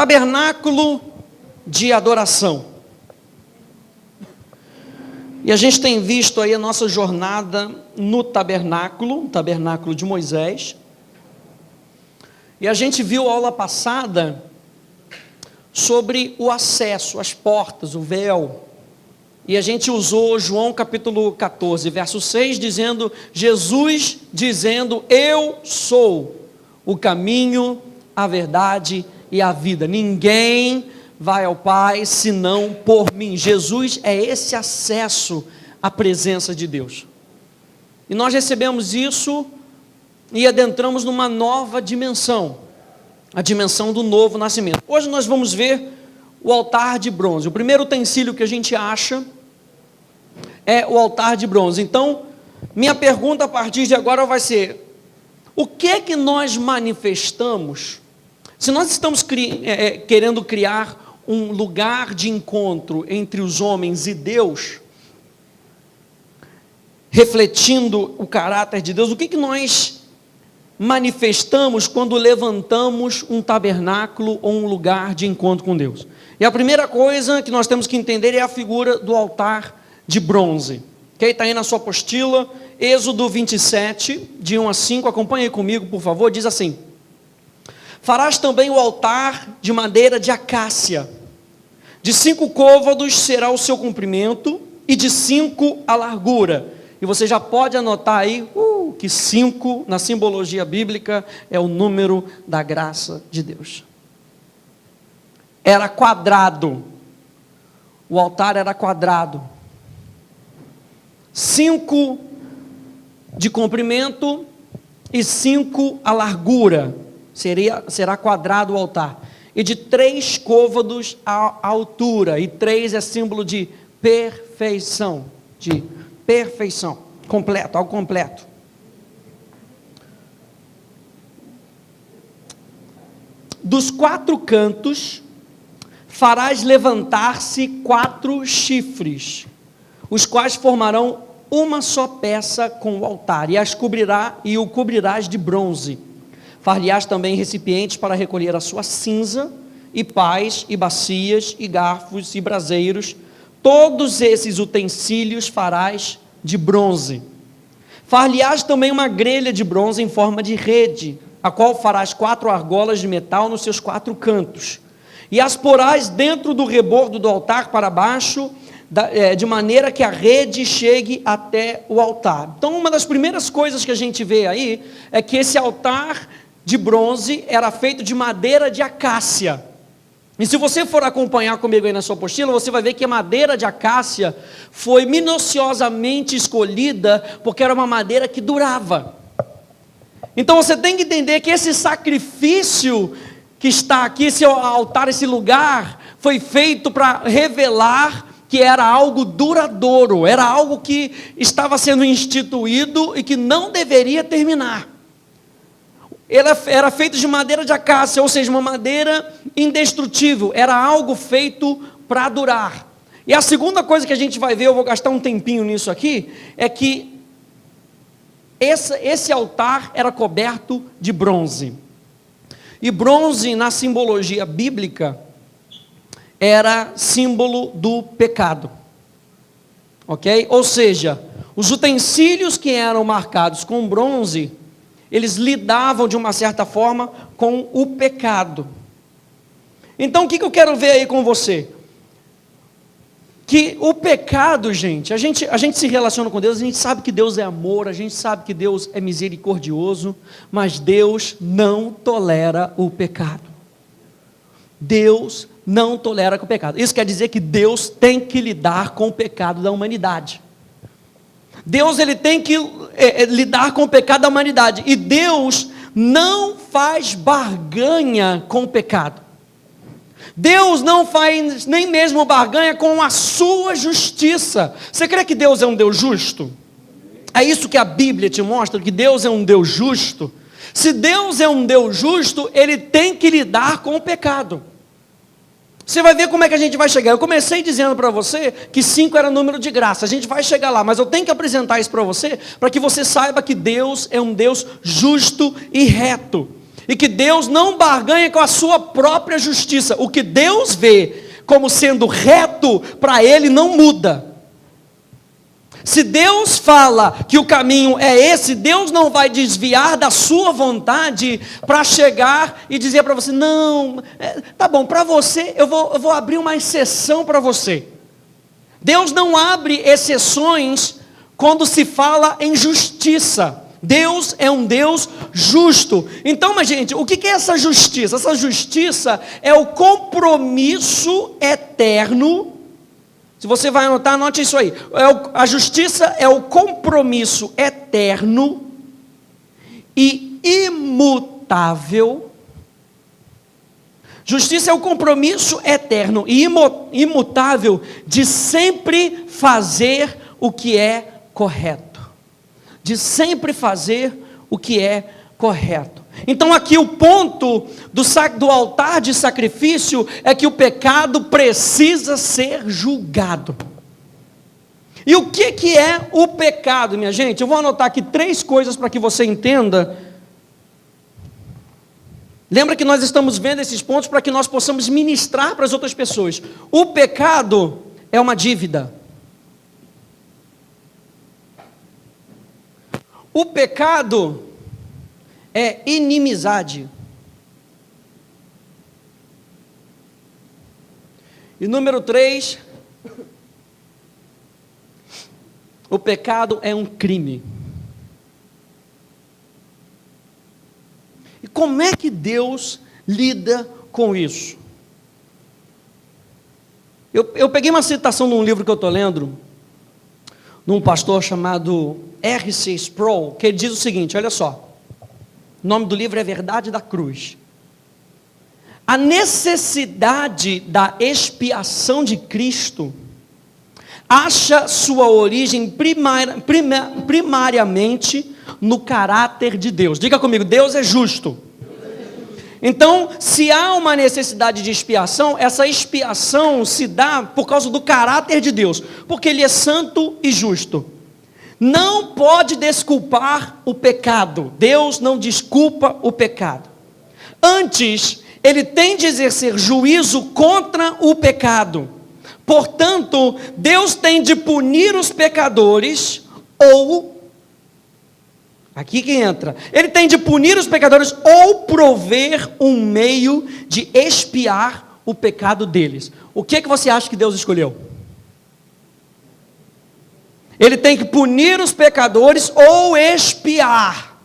Tabernáculo de adoração. E a gente tem visto aí a nossa jornada no tabernáculo de Moisés. E a gente viu a aula passada sobre o acesso, as portas, o véu. E a gente usou João capítulo 14, verso 6, dizendo, Jesus dizendo, eu sou o caminho, a verdade e a vida. Ninguém vai ao Pai senão por mim. Jesus é esse acesso à presença de Deus. E nós recebemos isso e adentramos numa nova dimensão, a dimensão do novo nascimento. Hoje nós vamos ver o altar de bronze. O primeiro utensílio que a gente acha é o altar de bronze. Então, minha pergunta a partir de agora vai ser, o que é que nós manifestamos, se nós estamos querendo criar um lugar de encontro entre os homens e Deus, refletindo o caráter de Deus, o que nós manifestamos quando levantamos um tabernáculo ou um lugar de encontro com Deus? E a primeira coisa que nós temos que entender é a figura do altar de bronze. Ok? Está aí na sua apostila, Êxodo 27, de 1 a 5, acompanhe aí comigo, por favor, diz assim, farás também o altar de madeira de acácia, de 5 côvados será o seu comprimento, e de 5 a largura. E você já pode anotar aí, que 5, na simbologia bíblica, é o número da graça de Deus. Era quadrado, o altar era quadrado, 5 de comprimento e 5 a largura, será quadrado o altar, e de 3 côvados a altura, e 3 é símbolo de perfeição, completo, algo completo. Dos 4 cantos farás levantar-se 4 chifres, os quais formarão uma só peça com o altar, e o cobrirás de bronze. Far-lhe-ás também recipientes para recolher a sua cinza, e pás, e bacias, e garfos, e braseiros. Todos esses utensílios farás de bronze. Far-lhe-ás também uma grelha de bronze em forma de rede, a qual farás 4 argolas de metal nos seus 4 cantos. E as porás dentro do rebordo do altar para baixo, de maneira que a rede chegue até o altar. Então, uma das primeiras coisas que a gente vê aí, é que esse altar de bronze era feito de madeira de acácia. E se você for acompanhar comigo aí na sua apostila, você vai ver que a madeira de acácia foi minuciosamente escolhida, porque era uma madeira que durava. Então você tem que entender que esse sacrifício que está aqui, esse altar, esse lugar, foi feito para revelar que era algo duradouro, era algo que estava sendo instituído e que não deveria terminar. Ele era feito de madeira de acácia, ou seja, uma madeira indestrutível, era algo feito para durar. E a segunda coisa que a gente vai ver, eu vou gastar um tempinho nisso aqui, é que esse altar era coberto de bronze. E bronze, na simbologia bíblica, era símbolo do pecado, ok? Ou seja, os utensílios que eram marcados com bronze, eles lidavam de uma certa forma com o pecado. Então o que eu quero ver aí com você? Que o pecado, gente, a gente se relaciona com Deus, a gente sabe que Deus é amor, a gente sabe que Deus é misericordioso, mas Deus não tolera o pecado. Deus não tolera com o pecado. Isso quer dizer que Deus tem que lidar com o pecado da humanidade. Deus ele tem que lidar com o pecado da humanidade. E Deus não faz barganha com o pecado. Deus não faz nem mesmo barganha com a sua justiça. Você crê que Deus é um Deus justo? É isso que a Bíblia te mostra, que Deus é um Deus justo. Se Deus é um Deus justo, Ele tem que lidar com o pecado. Você vai ver como é que a gente vai chegar. Eu comecei dizendo para você que 5 era número de graça. A gente vai chegar lá, mas eu tenho que apresentar isso para você, para que você saiba que Deus é um Deus justo e reto. e que Deus não barganha com a sua própria justiça. O que Deus vê como sendo reto, para Ele não muda. Se Deus fala que o caminho é esse, Deus não vai desviar da sua vontade para chegar e dizer para você, não, tá bom, para você, eu vou abrir uma exceção para você. Deus não abre exceções quando se fala em justiça. Deus é um Deus justo. Então, mas gente, o que é essa justiça? Essa justiça é o compromisso eterno. Se você vai anotar, anote isso aí. A justiça é o compromisso eterno e imutável. Justiça é o compromisso eterno e imutável de sempre fazer o que é correto. De sempre fazer o que é correto. Então aqui o ponto do altar de sacrifício é que o pecado precisa ser julgado. E o que é o pecado, minha gente? Eu vou anotar aqui 3 coisas para que você entenda. Lembra que nós estamos vendo esses pontos para que nós possamos ministrar para as outras pessoas. O pecado é uma dívida. O pecado é inimizade. E número 3, o pecado é um crime. E como é Deus lida com isso? Eu peguei uma citação num livro que eu estou lendo, num pastor chamado R.C. Sproul, que ele diz o seguinte, olha só. O nome do livro é Verdade da Cruz. A necessidade da expiação de Cristo acha sua origem primariamente no caráter de Deus. Diga comigo, Deus é justo. Então, se há uma necessidade de expiação, essa expiação se dá por causa do caráter de Deus, porque Ele é santo e justo. Não pode desculpar o pecado. Deus não desculpa o pecado. Antes, Ele tem de exercer juízo contra o pecado. Portanto, Deus tem de punir os pecadores ou... Aqui que entra. Ele tem de punir os pecadores ou prover um meio de expiar o pecado deles. O que você acha que Deus escolheu? Ele tem que punir os pecadores ou expiar.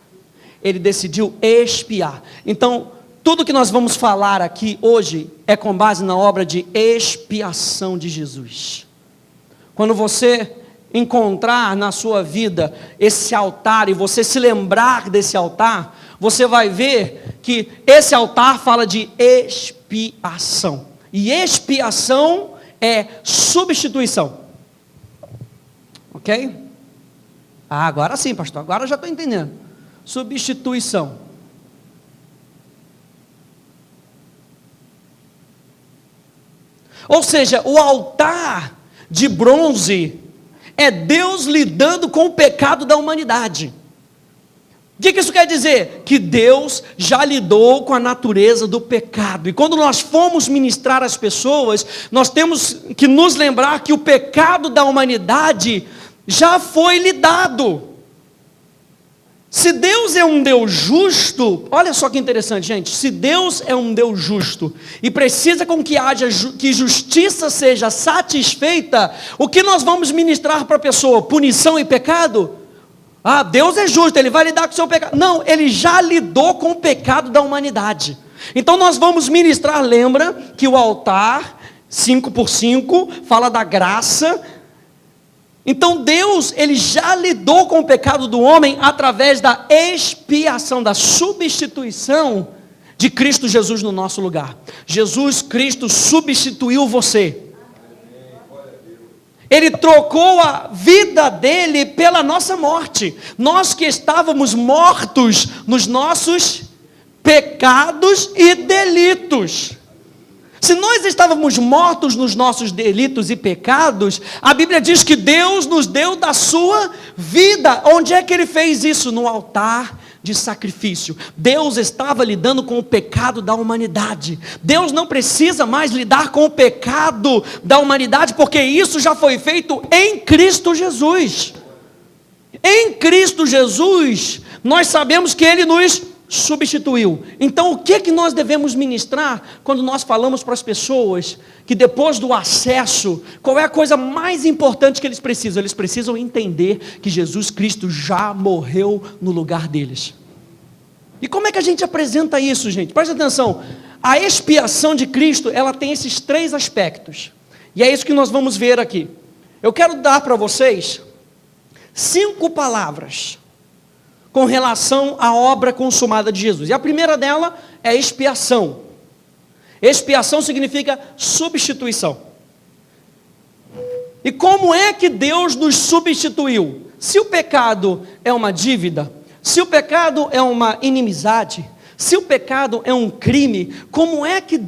Ele decidiu expiar. Então, tudo que nós vamos falar aqui hoje é com base na obra de expiação de Jesus. Quando você encontrar na sua vida esse altar e você se lembrar desse altar, você vai ver que esse altar fala de expiação. E expiação é substituição. Ok? Agora sim, pastor, agora eu já estou entendendo. Substituição. Ou seja, o altar de bronze é Deus lidando com o pecado da humanidade. O que isso quer dizer? Que Deus já lidou com a natureza do pecado. E quando nós formos ministrar às pessoas, nós temos que nos lembrar que o pecado da humanidade já foi lidado. Se Deus é um Deus justo, olha só que interessante, gente. Se Deus é um Deus justo e precisa com que haja que justiça seja satisfeita, o que nós vamos ministrar para a pessoa? Punição e pecado? Ah, Deus é justo, Ele vai lidar com o seu pecado. Não, Ele já lidou com o pecado da humanidade. Então nós vamos ministrar, lembra que o altar 5x5 fala da graça. Então Deus, Ele já lidou com o pecado do homem através da expiação, da substituição de Cristo Jesus no nosso lugar. Jesus Cristo substituiu você. Ele trocou a vida dele pela nossa morte. Nós que estávamos mortos nos nossos pecados e delitos. Se nós estávamos mortos nos nossos delitos e pecados, a Bíblia diz que Deus nos deu da sua vida. Onde é que Ele fez isso? No altar de sacrifício. Deus estava lidando com o pecado da humanidade. Deus não precisa mais lidar com o pecado da humanidade, porque isso já foi feito em Cristo Jesus. Em Cristo Jesus, nós sabemos que Ele nos substituiu. Então, o que nós devemos ministrar quando nós falamos para as pessoas que depois do acesso, qual é a coisa mais importante que eles precisam? Eles precisam entender que Jesus Cristo já morreu no lugar deles. E como é que a gente apresenta isso, gente? Presta atenção, a expiação de Cristo, ela tem esses 3 aspectos, e é isso que nós vamos ver aqui. Eu quero dar para vocês 5 palavras com relação à obra consumada de Jesus. E a primeira dela é expiação. Expiação significa substituição. E como é que Deus nos substituiu? Se o pecado é uma dívida, se o pecado é uma inimizade, se o pecado é um crime, como é que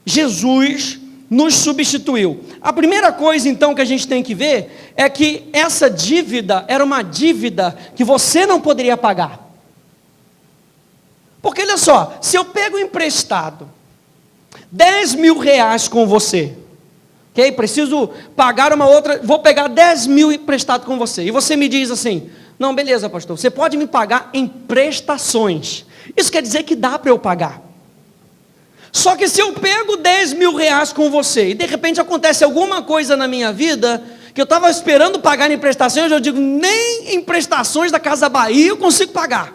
Jesus nos substituiu? A primeira coisa então que a gente tem que ver é que essa dívida era uma dívida que você não poderia pagar. Porque olha só, se eu pego emprestado 10 mil reais com você, ok? Preciso pagar uma outra, vou pegar 10 mil emprestado com você, e você me diz assim, não, beleza pastor, você pode me pagar em prestações, isso quer dizer que dá para eu pagar. Só que se eu pego 10 mil reais com você, e de repente acontece alguma coisa na minha vida, que eu estava esperando pagar em prestações, eu digo, nem em prestações da Casa Bahia eu consigo pagar.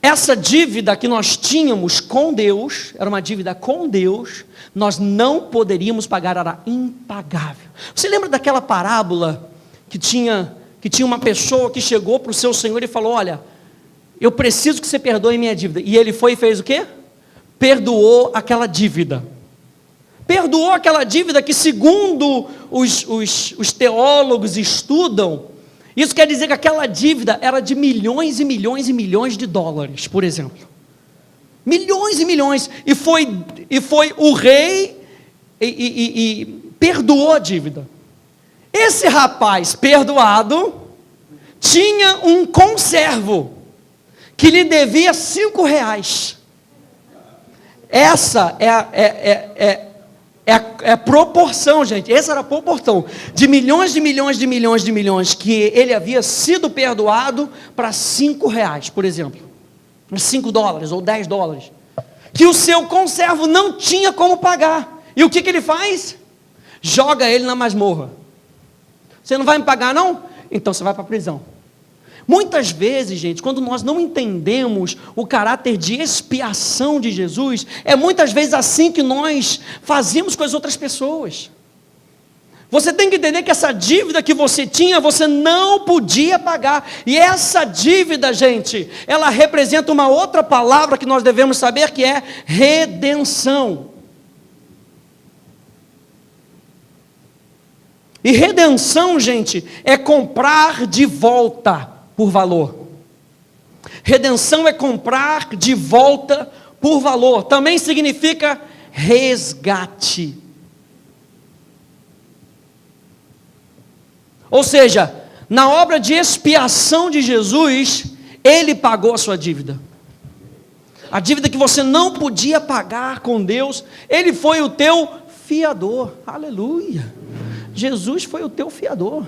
Essa dívida que nós tínhamos com Deus, era uma dívida com Deus, nós não poderíamos pagar, era impagável. Você lembra daquela parábola que tinha uma pessoa que chegou para o seu Senhor e falou, olha, eu preciso que você perdoe minha dívida. E ele foi e fez o quê? Perdoou aquela dívida. Perdoou aquela dívida que, segundo os teólogos estudam, isso quer dizer que aquela dívida era de milhões e milhões e milhões de dólares, por exemplo. Milhões e milhões. E foi o rei e perdoou a dívida. Esse rapaz perdoado tinha um conservo que lhe devia 5 reais. Essa é a proporção, gente. Essa era a proporção de milhões de milhões de milhões de milhões que ele havia sido perdoado para 5 reais, por exemplo. 5 dólares ou 10 dólares. Que o seu conservo não tinha como pagar. E o que ele faz? Joga ele na masmorra. Você não vai me pagar não? Então você vai para a prisão. Muitas vezes, gente, quando nós não entendemos o caráter de expiação de Jesus, é muitas vezes assim que nós fazemos com as outras pessoas. Você tem que entender que essa dívida que você tinha, você não podia pagar. E essa dívida, gente, ela representa uma outra palavra que nós devemos saber, que é redenção. E redenção, gente, é comprar de volta por valor. Redenção é comprar de volta por valor. Também significa resgate. Ou seja, na obra de expiação de Jesus, Ele pagou a sua dívida. A dívida que você não podia pagar com Deus, Ele foi o teu fiador. Aleluia. Jesus foi o teu fiador.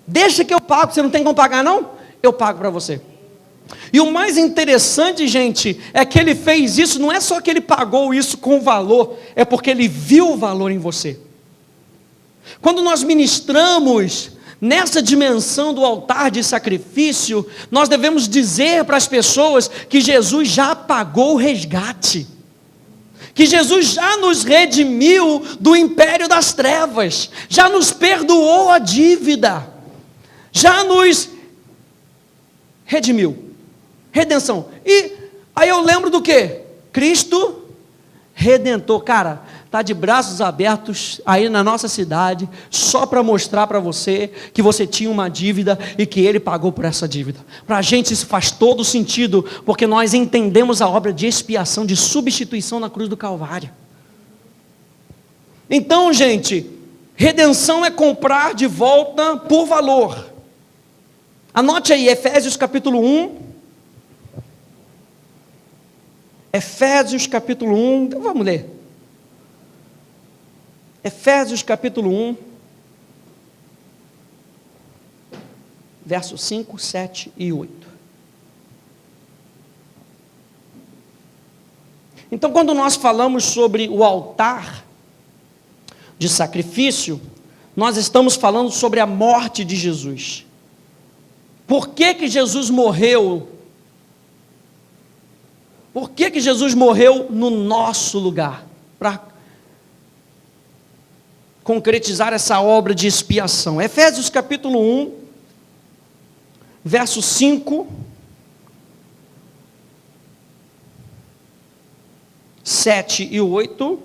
Deixa que eu pago, você não tem como pagar não? Eu pago para você. E o mais interessante, gente, é que ele fez isso, não é só que ele pagou isso com valor, é porque ele viu o valor em você. Quando nós ministramos nessa dimensão do altar de sacrifício, nós devemos dizer para as pessoas que Jesus já pagou o resgate. Que Jesus já nos redimiu do império das trevas, já nos perdoou a dívida, já nos redimiu. Redenção. E aí eu lembro do quê? Cristo Redentor. Cara, está de braços abertos aí na nossa cidade, só para mostrar para você que você tinha uma dívida e que Ele pagou por essa dívida. Para a gente isso faz todo sentido, porque nós entendemos a obra de expiação, de substituição na cruz do Calvário. Então, gente, redenção é comprar de volta por valor. Anote aí, Efésios capítulo 1. Efésios capítulo 1, então vamos ler. Efésios capítulo 1, versos 5, 7 e 8. Então, quando nós falamos sobre o altar de sacrifício, nós estamos falando sobre a morte de Jesus. Por que Jesus morreu? Por que Jesus morreu no nosso lugar? Para concretizar essa obra de expiação. Efésios capítulo 1, verso 5, 7 e 8,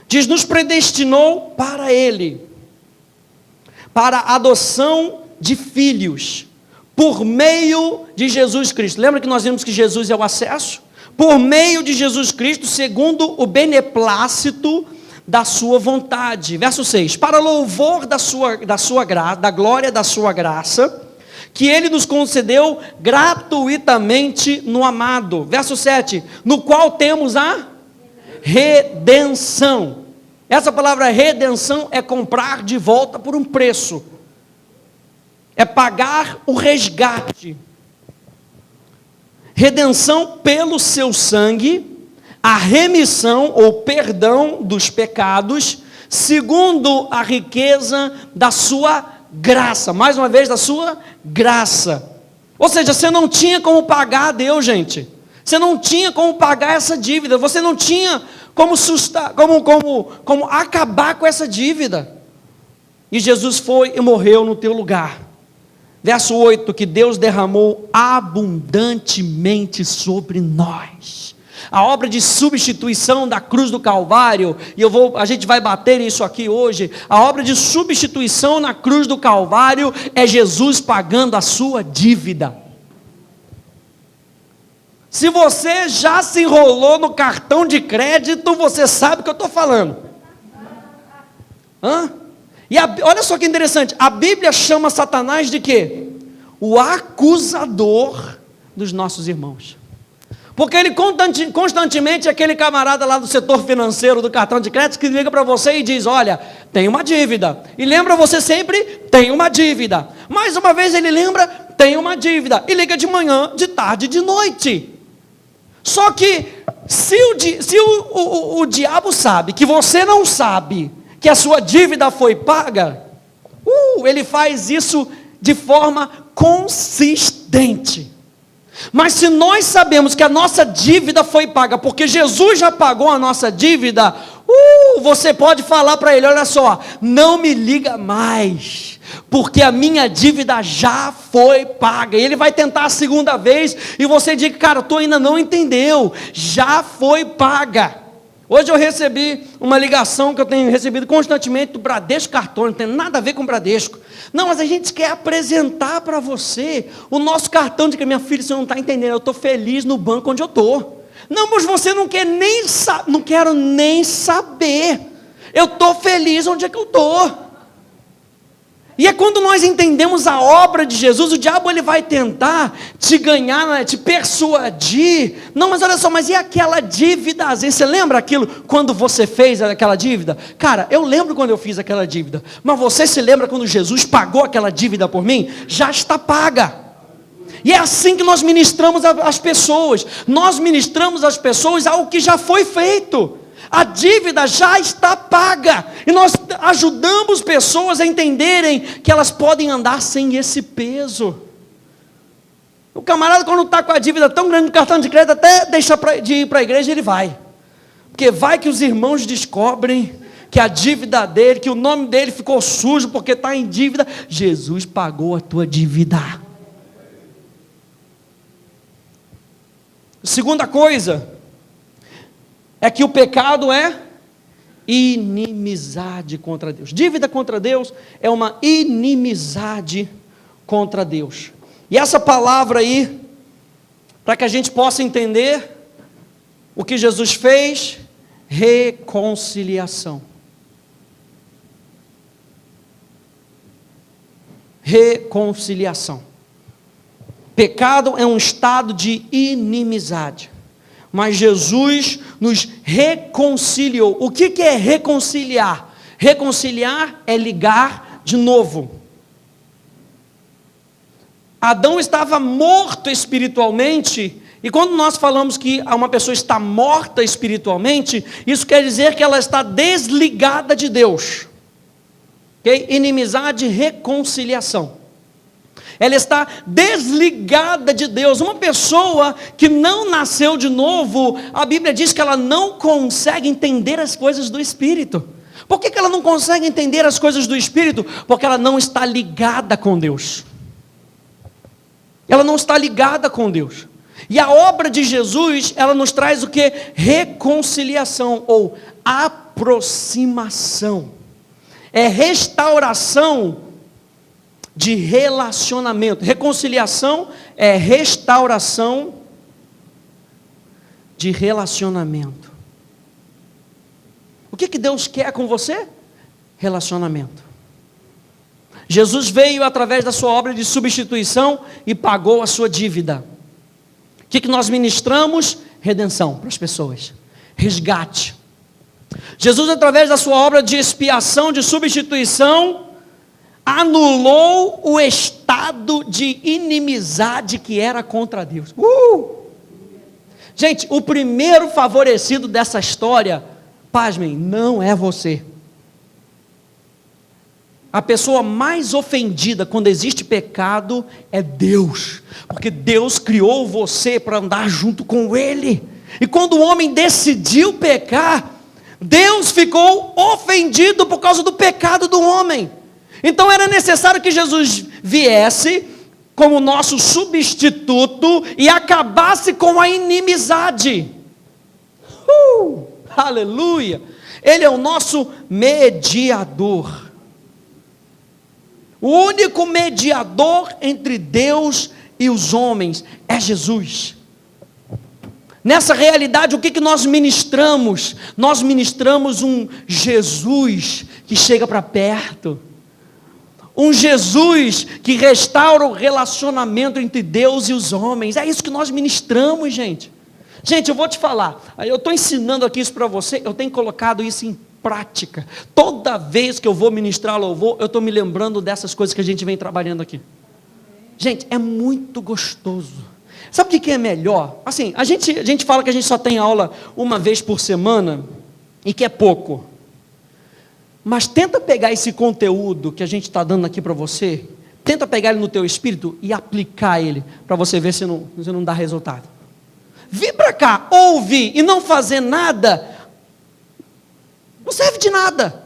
diz: nos predestinou para Ele, para a adoção de filhos, por meio de Jesus Cristo. Lembra que nós vimos que Jesus é o acesso? Por meio de Jesus Cristo, segundo o beneplácito da sua vontade. Verso 6, para louvor da glória da sua graça, que Ele nos concedeu gratuitamente no amado. Verso 7, no qual temos a redenção. Essa palavra redenção é comprar de volta por um preço. É pagar o resgate. Redenção pelo seu sangue, a remissão ou perdão dos pecados, segundo a riqueza da sua graça. Mais uma vez, da sua graça. Ou seja, você não tinha como pagar a Deus, gente. Você não tinha como pagar essa dívida. Você não tinha como acabar com essa dívida. E Jesus foi e morreu no teu lugar. Verso 8, que Deus derramou abundantemente sobre nós. A obra de substituição da cruz do Calvário, e a gente vai bater nisso aqui hoje, a obra de substituição na cruz do Calvário é Jesus pagando a sua dívida. Se você já se enrolou no cartão de crédito, você sabe o que eu estou falando. E olha só que interessante, a Bíblia chama Satanás de quê? O acusador dos nossos irmãos. Porque ele constantemente é aquele camarada lá do setor financeiro do cartão de crédito que liga para você e diz: olha, tem uma dívida. E lembra você sempre, tem uma dívida. Mais uma vez ele lembra, tem uma dívida. E liga de manhã, de tarde, de noite. Só que se o diabo sabe que você não sabe que a sua dívida foi paga, ele faz isso de forma consistente. Mas se nós sabemos que a nossa dívida foi paga, porque Jesus já pagou a nossa dívida, você pode falar para ele: olha só, não me liga mais, porque a minha dívida já foi paga. E ele vai tentar a segunda vez, e você diz: cara, tu ainda não entendeu, já foi paga. Hoje eu recebi uma ligação que eu tenho recebido constantemente do Bradesco Cartões, não tem nada a ver com Bradesco. Não, mas a gente quer apresentar para você o nosso cartão de que minha filha, você não está entendendo, eu estou feliz no banco onde eu estou. Não, mas você não quer nem saber, não quero nem saber. Eu estou feliz onde é que eu estou. E é quando nós entendemos a obra de Jesus, o diabo ele vai tentar te ganhar, te persuadir. Não, mas olha só, mas e aquela dívida? Às vezes você lembra aquilo quando você fez aquela dívida? Cara, eu lembro quando eu fiz aquela dívida. Mas você se lembra quando Jesus pagou aquela dívida por mim? Já está paga. E é assim que nós ministramos às pessoas. Nós ministramos às pessoas algo que já foi feito. A dívida já está paga, e nós ajudamos pessoas a entenderem que elas podem andar sem esse peso. O camarada, quando está com a dívida tão grande no cartão de crédito, até deixa de ir para a igreja, ele vai, porque vai que os irmãos descobrem que a dívida dele, que o nome dele ficou sujo porque está em dívida. Jesus pagou a tua dívida. Segunda coisa é que o pecado é inimizade contra Deus. Dívida contra Deus é uma inimizade contra Deus. E essa palavra aí, para que a gente possa entender o que Jesus fez, reconciliação. reconciliação. Pecado é um estado de inimizade, mas Jesus nos reconciliou. O que é reconciliar? Reconciliar é ligar de novo. Adão estava morto espiritualmente, e quando nós falamos que uma pessoa está morta espiritualmente, isso quer dizer que ela está desligada de Deus. Okay? Inimizade, reconciliação. Ela está desligada de Deus. Uma pessoa que não nasceu de novo, a Bíblia diz que ela não consegue entender as coisas do Espírito. Por que ela não consegue entender as coisas do Espírito? Porque ela não está ligada com Deus. Ela não está ligada com Deus. E a obra de Jesus, ela nos traz o que? Reconciliação ou aproximação. É restauração de relacionamento. Reconciliação é restauração de relacionamento. O que Deus quer com você? Relacionamento. Jesus veio através da sua obra de substituição e pagou a sua dívida. O que nós ministramos? Redenção para as pessoas. Resgate. Jesus, através da sua obra de expiação, de substituição, anulou o estado de inimizade que era contra Deus. Gente, o primeiro favorecido dessa história, pasmem, não é você. A pessoa mais ofendida quando existe pecado é Deus, porque Deus criou você para andar junto com Ele, e quando o homem decidiu pecar, Deus ficou ofendido por causa do pecado do homem. Então era necessário que Jesus viesse como nosso substituto e acabasse com a inimizade. Aleluia! Ele é o nosso mediador. O único mediador entre Deus e os homens é Jesus. Nessa realidade, o que nós ministramos? Nós ministramos um Jesus que chega para perto. Um Jesus que restaura o relacionamento entre Deus e os homens. É isso que nós ministramos, gente. Gente, eu vou te falar. Eu estou ensinando aqui isso para você. Eu tenho colocado isso em prática. Toda vez que eu vou ministrar louvor, eu estou me lembrando dessas coisas que a gente vem trabalhando aqui. Gente, é muito gostoso. Sabe o que é melhor? Assim, a gente fala que a gente só tem aula uma vez por semana e que é pouco. Mas tenta pegar esse conteúdo que a gente está dando aqui para você, tenta pegar ele no teu espírito e aplicar ele, para você ver se não dá resultado. Vir para cá, ouvir e não fazer nada, não serve de nada.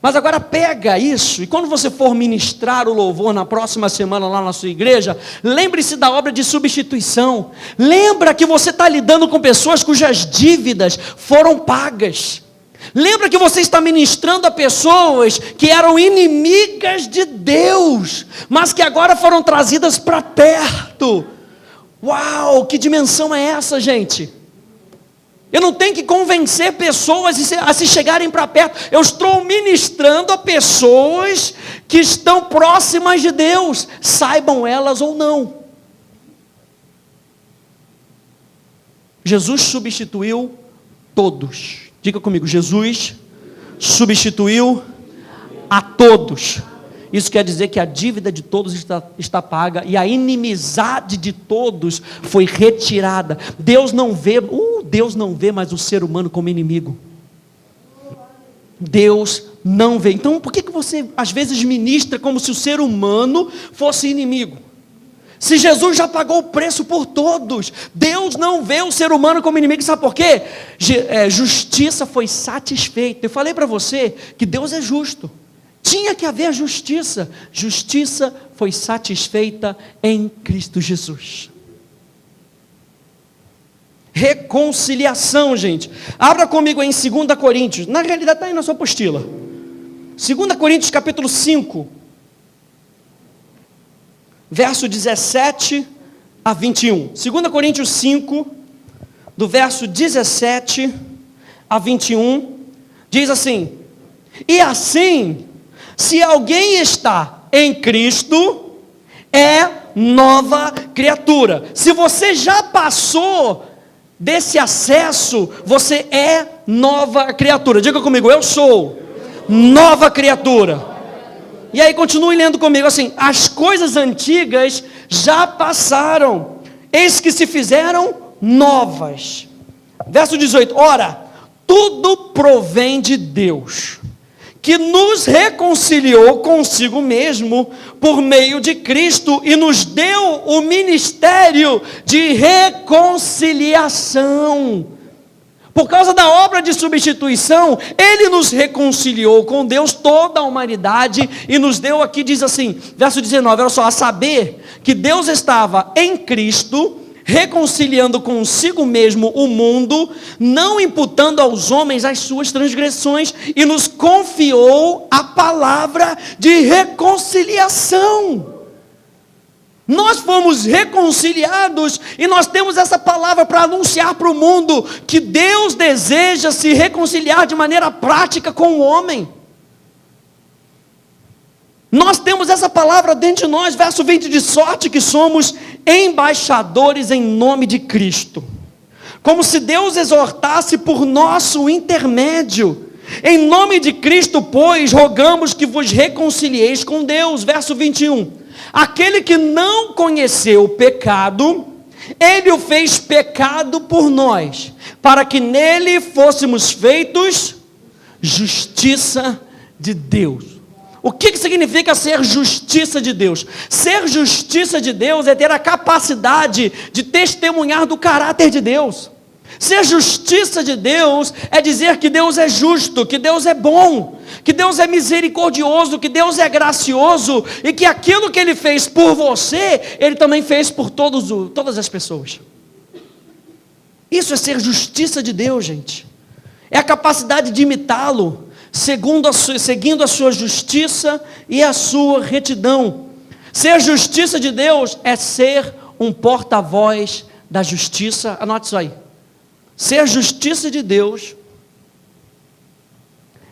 Mas agora pega isso, e quando você for ministrar o louvor na próxima semana lá na sua igreja, lembre-se da obra de substituição. Lembra que você está lidando com pessoas cujas dívidas foram pagas. Lembra que você está ministrando a pessoas que eram inimigas de Deus, mas que agora foram trazidas para perto. Uau, que dimensão é essa, gente? Eu não tenho que convencer pessoas a se chegarem para perto. Eu estou ministrando a pessoas que estão próximas de Deus, saibam elas ou não. Jesus substituiu todos. Diga comigo, Jesus substituiu a todos. Isso quer dizer que a dívida de todos está paga e a inimizade de todos foi retirada. Deus não vê mais o ser humano como inimigo. Deus não vê. Então por que você às vezes ministra como se o ser humano fosse inimigo? Se Jesus já pagou o preço por todos, Deus não vê o ser humano como inimigo. Sabe por quê? Justiça foi satisfeita. Eu falei para você que Deus é justo. Tinha que haver justiça. Justiça foi satisfeita em Cristo Jesus. Reconciliação, gente. Abra comigo em 2 Coríntios. Na realidade está aí na sua apostila. 2 Coríntios capítulo 5. Verso 17 a 21. 2 Coríntios 5, do verso 17 a 21, diz assim: e assim, se alguém está em Cristo, é nova criatura. Se você já passou desse acesso, você é nova criatura. Diga comigo, eu sou nova criatura. E aí continue lendo comigo assim: as coisas antigas já passaram, eis que se fizeram novas. Verso 18, ora, tudo provém de Deus, que nos reconciliou consigo mesmo por meio de Cristo e nos deu o ministério de reconciliação. Por causa da obra de substituição, Ele nos reconciliou com Deus, toda a humanidade, e nos deu aqui, diz assim, verso 19, olha só, a saber que Deus estava em Cristo, reconciliando consigo mesmo o mundo, não imputando aos homens as suas transgressões, e nos confiou a palavra de reconciliação. Nós fomos reconciliados, e nós temos essa palavra para anunciar para o mundo, que Deus deseja se reconciliar de maneira prática com o homem. Nós temos essa palavra dentro de nós, verso 20, de sorte que somos embaixadores em nome de Cristo, como se Deus exortasse por nosso intermédio. Em nome de Cristo, pois, rogamos que vos reconcilieis com Deus. Verso 21, aquele que não conheceu o pecado, Ele o fez pecado por nós, para que nele fôssemos feitos justiça de Deus. O que significa ser justiça de Deus? Ser justiça de Deus é ter a capacidade de testemunhar do caráter de Deus. Ser justiça de Deus é dizer que Deus é justo, que Deus é bom, que Deus é misericordioso, que Deus é gracioso, e que aquilo que Ele fez por você, Ele também fez por todas as pessoas. Isso é ser justiça de Deus, gente. É a capacidade de imitá-lo, seguindo a sua justiça e a sua retidão. Ser justiça de Deus é ser um porta-voz da justiça. Anote isso aí. Ser justiça de Deus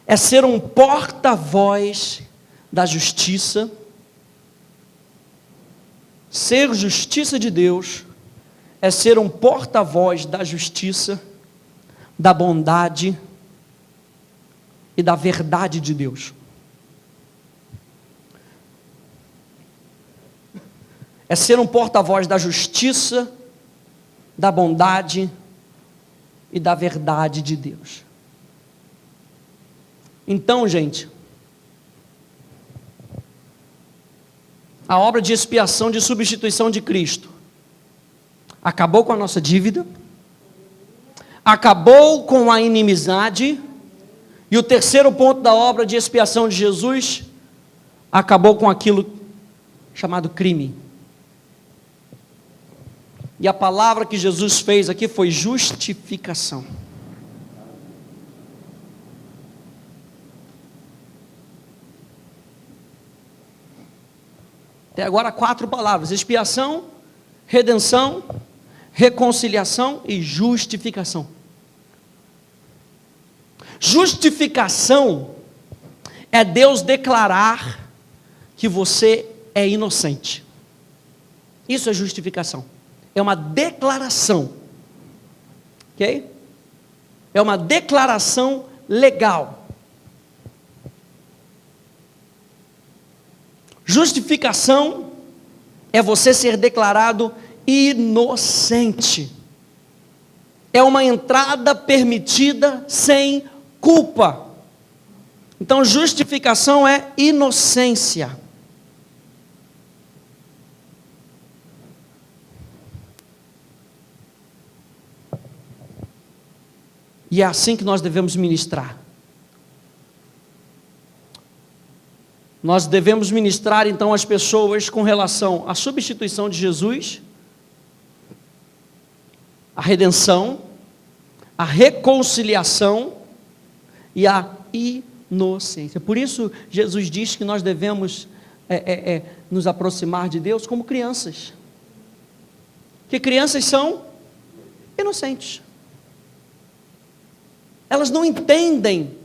é ser um porta-voz da justiça. Ser justiça de Deus é ser um porta-voz da justiça, da bondade e da verdade de Deus. É ser um porta-voz da justiça, da bondade e da verdade de Deus. Então, gente, a obra de expiação, de substituição de Cristo acabou com a nossa dívida, acabou com a inimizade. E o terceiro ponto da obra de expiação de Jesus, acabou com aquilo chamado crime. E a palavra que Jesus fez aqui foi justificação. Até agora 4 palavras: expiação, redenção, reconciliação e justificação. Justificação é Deus declarar que você é inocente. Isso é justificação. É uma declaração. Ok? É uma declaração legal. Justificação é você ser declarado inocente. É uma entrada permitida sem culpa. Então, justificação é inocência. E é assim que nós devemos ministrar. Nós devemos ministrar então as pessoas com relação à substituição de Jesus, a redenção, a reconciliação e a inocência. Por isso Jesus diz que nós devemos nos aproximar de Deus como crianças, que crianças são inocentes, elas não entendem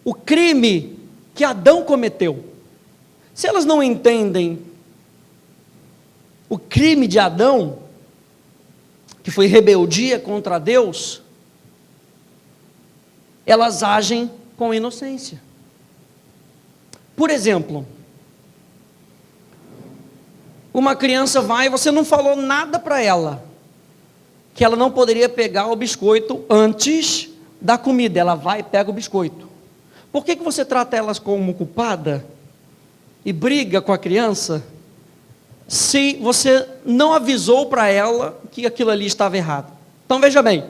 o crime que Adão cometeu, Se elas não entendem o crime de Adão, que foi rebeldia contra Deus, elas agem com inocência. Por exemplo, uma criança vai e você não falou nada para ela, que ela não poderia pegar o biscoito antes da comida, ela vai e pega o biscoito. Por que você trata elas como culpada e briga com a criança, se você não avisou para ela que aquilo ali estava errado? Então veja bem,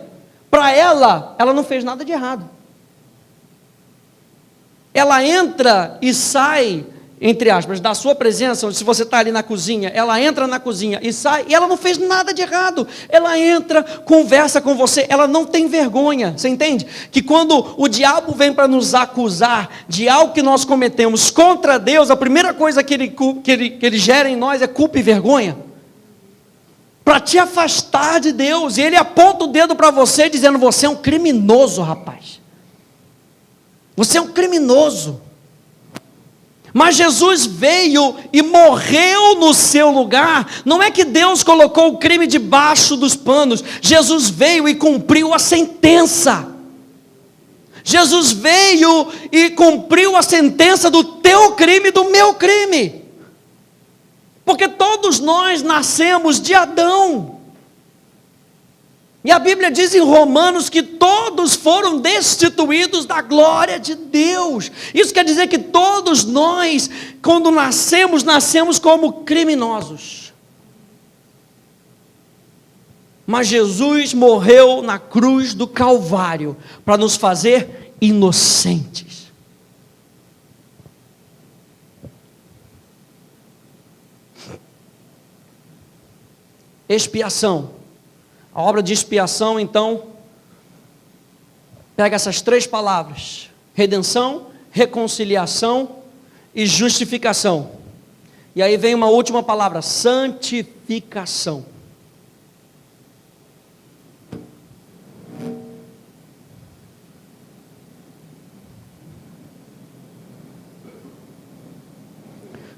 para ela não fez nada de errado. Ela entra e sai, entre aspas, da sua presença. Se você está ali na cozinha, ela entra na cozinha e sai, e ela não fez nada de errado. Ela entra, conversa com você, ela não tem vergonha. Você entende? Que quando o diabo vem para nos acusar de algo que nós cometemos contra Deus, a primeira coisa que ele gera em nós é culpa e vergonha, para te afastar de Deus. E ele aponta o dedo para você, dizendo: você é um criminoso, rapaz. Você é um criminoso. Mas Jesus veio e morreu no seu lugar. Não é que Deus colocou o crime debaixo dos panos. Jesus veio e cumpriu a sentença. Jesus veio e cumpriu a sentença do teu crime e do meu crime. Porque todos nós nascemos de Adão. E a Bíblia diz em Romanos que todos foram destituídos da glória de Deus. Isso quer dizer que todos nós, quando nascemos como criminosos. Mas Jesus morreu na cruz do Calvário para nos fazer inocentes. Expiação. A obra de expiação, então, pega essas três palavras: redenção, reconciliação e justificação. E aí vem uma última palavra: santificação.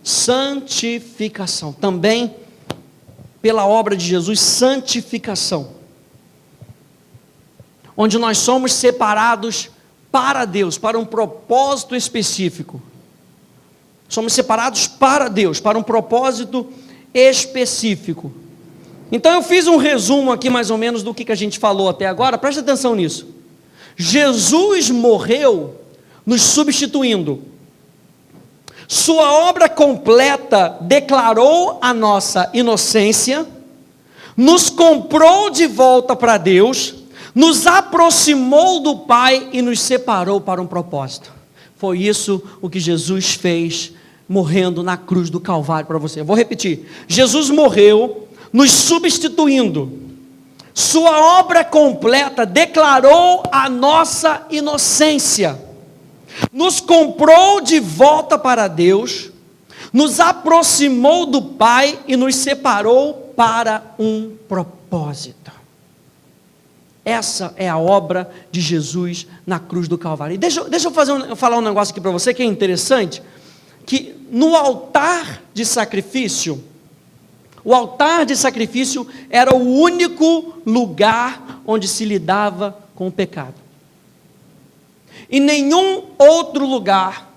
Santificação. Também pela obra de Jesus, santificação, onde nós somos separados para Deus, para um propósito específico. Somos separados para Deus, para um propósito específico. Então eu fiz um resumo aqui mais ou menos do que a gente falou até agora. Presta atenção nisso. Jesus morreu nos substituindo. Sua obra completa declarou a nossa inocência, nos comprou de volta para Deus, nos aproximou do Pai e nos separou para um propósito. Foi isso o que Jesus fez, morrendo na cruz do Calvário para você. Eu vou repetir: Jesus morreu nos substituindo. Sua obra completa declarou a nossa inocência, nos comprou de volta para Deus, nos aproximou do Pai e nos separou para um propósito. Essa é a obra de Jesus na cruz do Calvário. E deixa eu falar um negócio aqui para você que é interessante, que no altar de sacrifício, o altar de sacrifício era o único lugar onde se lidava com o pecado. Em nenhum outro lugar,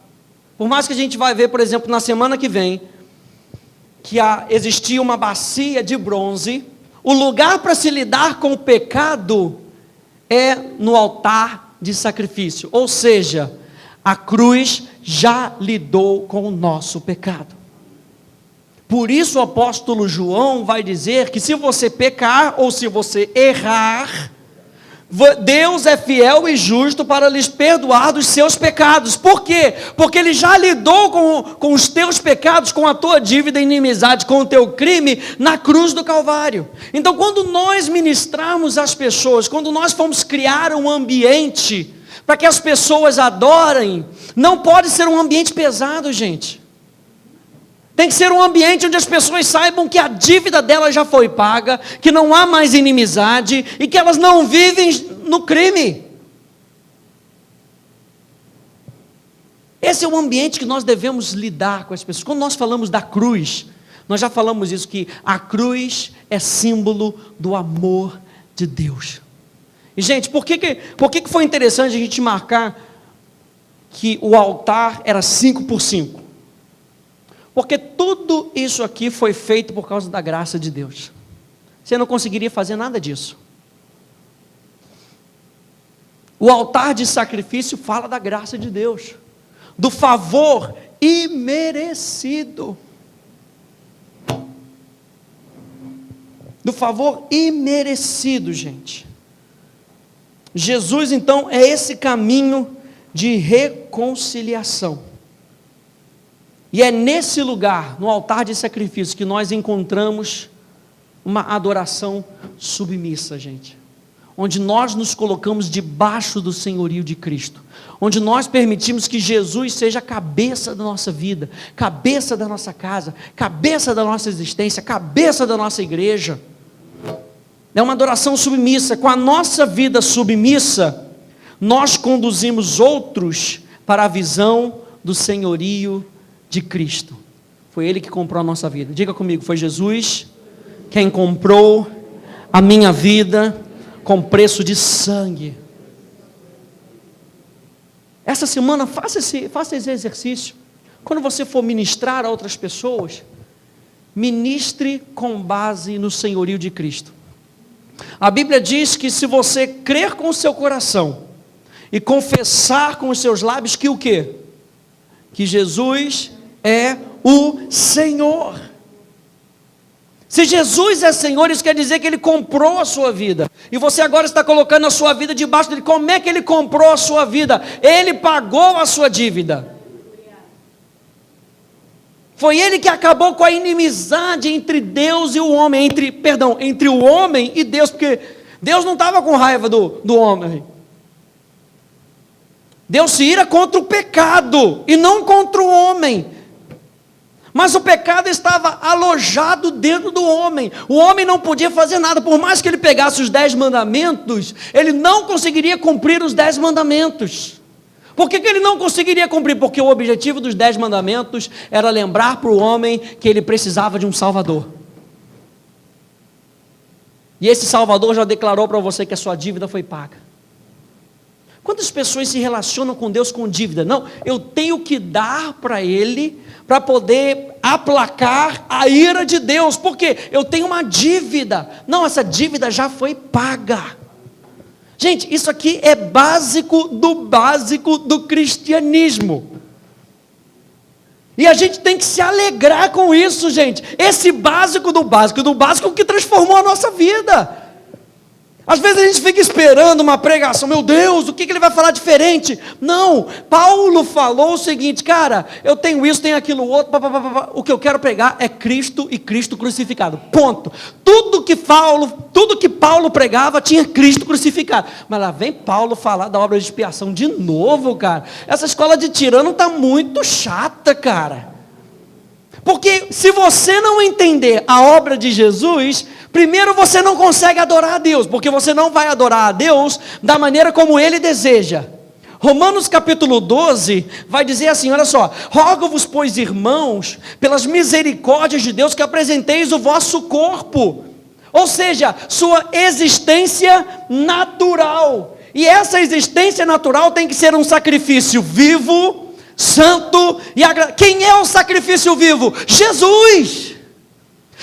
por mais que a gente vai ver, por exemplo, na semana que vem, que existia uma bacia de bronze, o lugar para se lidar com o pecado é no altar de sacrifício. Ou seja, a cruz já lidou com o nosso pecado. Por isso o apóstolo João vai dizer que se você pecar ou se você errar, Deus é fiel e justo para lhes perdoar dos seus pecados. Por quê? Porque Ele já lidou com os teus pecados, com a tua dívida e inimizade, com o teu crime na cruz do Calvário. Então quando nós ministrarmos às pessoas, quando nós formos criar um ambiente para que as pessoas adorem, não pode ser um ambiente pesado, gente. Tem que ser um ambiente onde as pessoas saibam que a dívida delas já foi paga, que não há mais inimizade e que elas não vivem no crime. Esse é o ambiente que nós devemos lidar com as pessoas. Quando nós falamos da cruz, nós já falamos isso, que a cruz é símbolo do amor de Deus. E gente, por que foi interessante a gente marcar que o altar era 5x5? Porque tudo isso aqui foi feito por causa da graça de Deus. Você não conseguiria fazer nada disso. O altar de sacrifício fala da graça de Deus, do favor imerecido. Do favor imerecido, gente. Jesus, então, é esse caminho de reconciliação. E é nesse lugar, no altar de sacrifício, que nós encontramos uma adoração submissa, gente. Onde nós nos colocamos debaixo do senhorio de Cristo. Onde nós permitimos que Jesus seja a cabeça da nossa vida, cabeça da nossa casa, cabeça da nossa existência, cabeça da nossa igreja. É uma adoração submissa. Com a nossa vida submissa, nós conduzimos outros para a visão do senhorio de Cristo. Foi Ele que comprou a nossa vida. Diga comigo, foi Jesus quem comprou a minha vida com preço de sangue. Essa semana faça esse exercício. Quando você for ministrar a outras pessoas, ministre com base no senhorio de Cristo. A Bíblia diz que se você crer com o seu coração e confessar com os seus lábios que o quê? Que Jesus é o Senhor. Se Jesus é Senhor, isso quer dizer que Ele comprou a sua vida, e você agora está colocando a sua vida debaixo dele. Como é que Ele comprou a sua vida? Ele pagou a sua dívida. Foi Ele que acabou com a inimizade entre Deus e o homem, entre o homem e Deus, porque Deus não estava com raiva do homem. Deus se ira contra o pecado, e não contra o homem. Mas o pecado estava alojado dentro do homem. O homem não podia fazer nada. Por mais que ele pegasse os 10 mandamentos, ele não conseguiria cumprir os 10 mandamentos. Por que ele não conseguiria cumprir? Porque o objetivo dos 10 mandamentos era lembrar para o homem que ele precisava de um Salvador. E esse Salvador já declarou para você que a sua dívida foi paga. Quantas pessoas se relacionam com Deus com dívida? Não, eu tenho que dar para Ele, para poder aplacar a ira de Deus, porque eu tenho uma dívida. Não, essa dívida já foi paga. Gente, isso aqui é básico do cristianismo. E a gente tem que se alegrar com isso, gente. Esse básico do básico que transformou a nossa vida. Às vezes a gente fica esperando uma pregação, meu Deus, o que ele vai falar diferente? Não, Paulo falou o seguinte, cara, eu tenho isso, tenho aquilo outro, o que eu quero pregar é Cristo e Cristo crucificado, ponto. Tudo que Paulo pregava tinha Cristo crucificado. Mas lá vem Paulo falar da obra de expiação de novo, cara. Essa escola de tirano está muito chata, cara. Porque se você não entender a obra de Jesus, primeiro você não consegue adorar a Deus, porque você não vai adorar a Deus da maneira como Ele deseja. Romanos capítulo 12 vai dizer assim, olha só: rogo-vos, pois, irmãos, pelas misericórdias de Deus, que apresenteis o vosso corpo, ou seja, sua existência natural. E essa existência natural tem que ser um sacrifício vivo, santo e agradável. Quem é o sacrifício vivo? Jesus.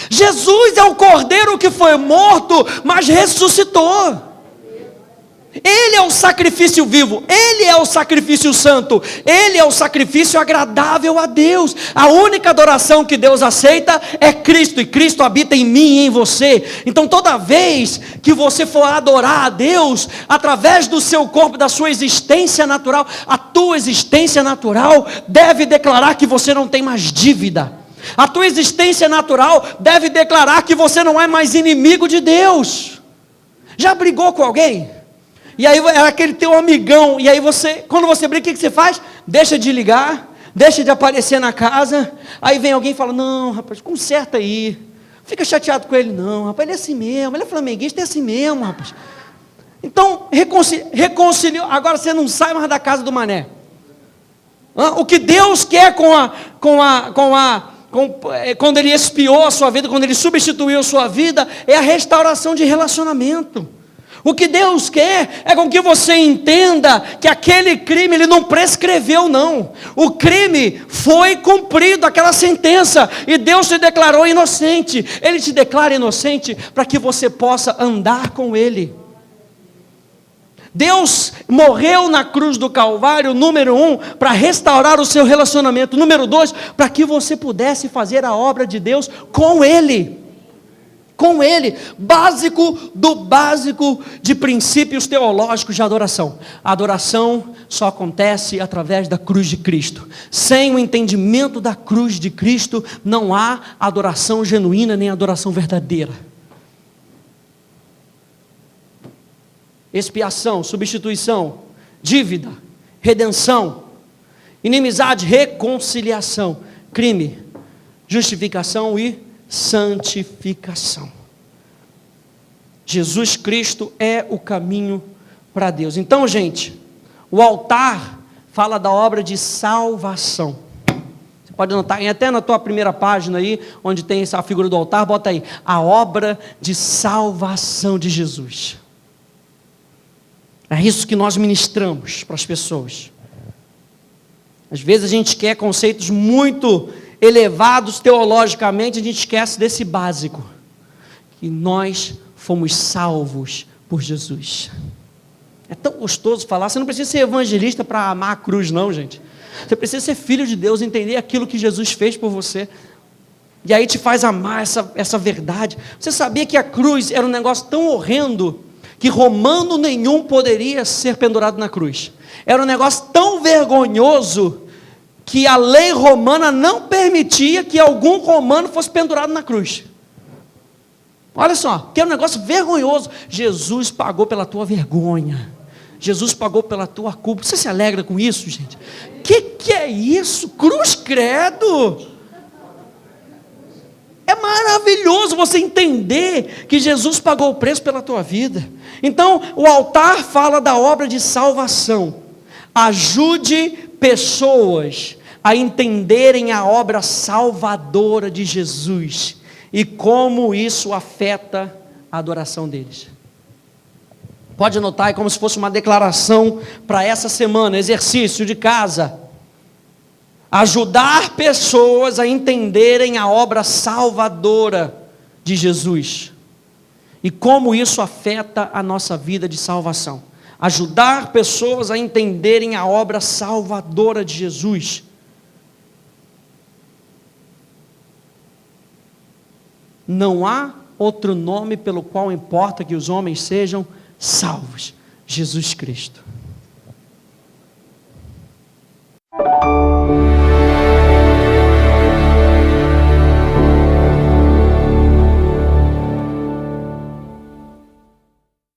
Jesus é o cordeiro que foi morto, mas ressuscitou. Ele é o sacrifício vivo, Ele é o sacrifício santo, Ele é o sacrifício agradável a Deus. A única adoração que Deus aceita é Cristo, e Cristo habita em mim e em você. Então toda vez que você for adorar a Deus, através do seu corpo, da sua existência natural, a tua existência natural deve declarar que você não tem mais dívida. A tua existência natural deve declarar que você não é mais inimigo de Deus. Já brigou com alguém? E aí é aquele teu amigão, e aí quando você briga, o que você faz? Deixa de ligar, deixa de aparecer na casa. Aí vem alguém e fala, não rapaz, conserta aí. Fica chateado com ele, não rapaz, ele é assim mesmo, ele é flamenguista, é assim mesmo rapaz. Então, reconciliou, agora você não sai mais da casa do mané. O que Deus quer quando Ele expiou a sua vida, quando Ele substituiu a sua vida, é a restauração de relacionamento. O que Deus quer é com que você entenda que aquele crime Ele não prescreveu, não. O crime foi cumprido, aquela sentença, e Deus te declarou inocente. Ele te declara inocente para que você possa andar com Ele. Deus morreu na cruz do Calvário, número 1, para restaurar o seu relacionamento. Número 2, para que você pudesse fazer a obra de Deus com Ele. Com Ele, básico do básico de princípios teológicos de adoração. A adoração só acontece através da cruz de Cristo. Sem o entendimento da cruz de Cristo, não há adoração genuína nem adoração verdadeira. Expiação, substituição, dívida, redenção, inimizade, reconciliação, crime, justificação e santificação. Jesus Cristo é o caminho para Deus. Então, gente, o altar fala da obra de salvação. Você pode anotar, até na tua primeira página aí, onde tem essa figura do altar, bota aí, a obra de salvação de Jesus. É isso que nós ministramos para as pessoas. Às vezes a gente quer conceitos muito elevados teologicamente, a gente esquece desse básico, que nós fomos salvos por Jesus. É tão gostoso falar, você não precisa ser evangelista para amar a cruz não, gente. Você precisa ser filho de Deus, entender aquilo que Jesus fez por você, e aí te faz amar essa verdade. Você sabia que a cruz era um negócio tão horrendo, que romano nenhum poderia ser pendurado na cruz. Era um negócio tão vergonhoso, que a lei romana não permitia que algum romano fosse pendurado na cruz. Olha só, que é um negócio vergonhoso. Jesus pagou pela tua vergonha. Jesus pagou pela tua culpa. Você se alegra com isso, gente? Que é isso? Cruz credo. É maravilhoso você entender que Jesus pagou o preço pela tua vida. Então, o altar fala da obra de salvação. Ajude pessoas a entenderem a obra salvadora de Jesus e como isso afeta a adoração deles. Pode anotar, é como se fosse uma declaração para essa semana, exercício de casa. Ajudar pessoas a entenderem a obra salvadora de Jesus e como isso afeta a nossa vida de salvação. Ajudar pessoas a entenderem a obra salvadora de Jesus. Não há outro nome pelo qual importa que os homens sejam salvos: Jesus Cristo.